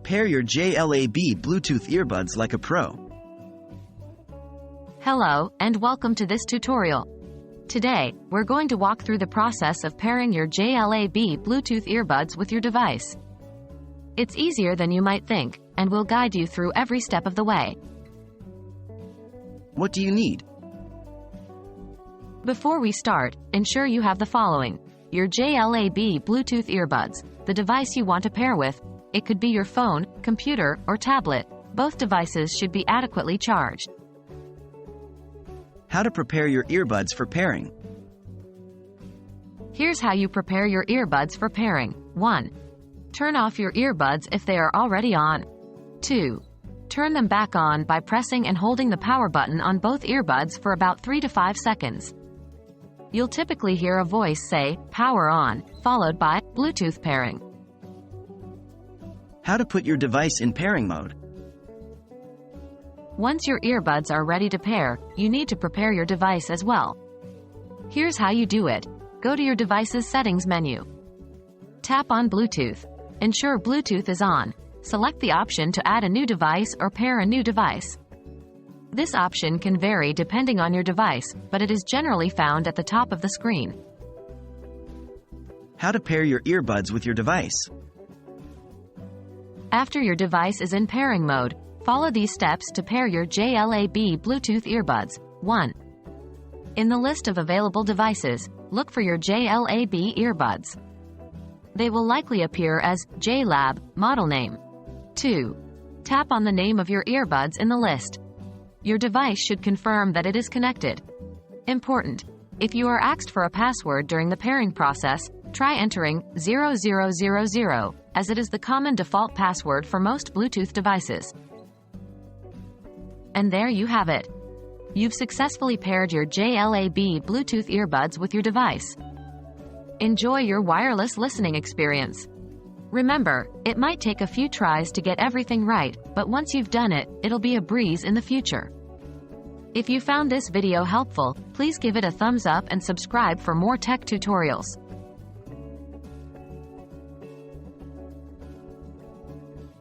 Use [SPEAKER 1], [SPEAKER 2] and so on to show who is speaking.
[SPEAKER 1] Pair your JLAB Bluetooth earbuds like a pro.
[SPEAKER 2] Hello, and welcome to this tutorial. Today, we're going to walk through the process of pairing your JLAB Bluetooth earbuds with your device. It's easier than you might think, and we'll guide you through every step of the way.
[SPEAKER 1] What do you need?
[SPEAKER 2] Before we start, ensure you have the following: your JLAB Bluetooth earbuds, the device you want to pair with. It could be your phone, computer, or tablet. Both devices should be adequately charged.
[SPEAKER 1] How to prepare your earbuds for pairing.
[SPEAKER 2] Here's how you prepare your earbuds for pairing. 1. Turn off your earbuds if they are already on. 2. Turn them back on by pressing and holding the power button on both earbuds for about 3 to 5 seconds. You'll typically hear a voice say, "Power on," followed by Bluetooth pairing.
[SPEAKER 1] How to put your device in pairing mode.
[SPEAKER 2] Once your earbuds are ready to pair, you need to prepare your device as well. Here's how you do it. Go to your device's settings menu. Tap on Bluetooth. Ensure Bluetooth is on. Select the option to add a new device or pair a new device. This option can vary depending on your device, but it is generally found at the top of the screen.
[SPEAKER 1] How to pair your earbuds with your device.
[SPEAKER 2] After your device is in pairing mode, follow these steps to pair your JLAB Bluetooth earbuds. 1. In the list of available devices, look for your JLAB earbuds. They will likely appear as JLAB model name. 2. Tap on the name of your earbuds in the list. Your device should confirm that it is connected. Important: if you are asked for a password during the pairing process, try entering 0000, as it is the common default password for most Bluetooth devices. And there you have it. You've successfully paired your JLAB Bluetooth earbuds with your device. Enjoy your wireless listening experience. Remember, it might take a few tries to get everything right, but once you've done it, it'll be a breeze in the future. If you found this video helpful, please give it a thumbs up and subscribe for more tech tutorials.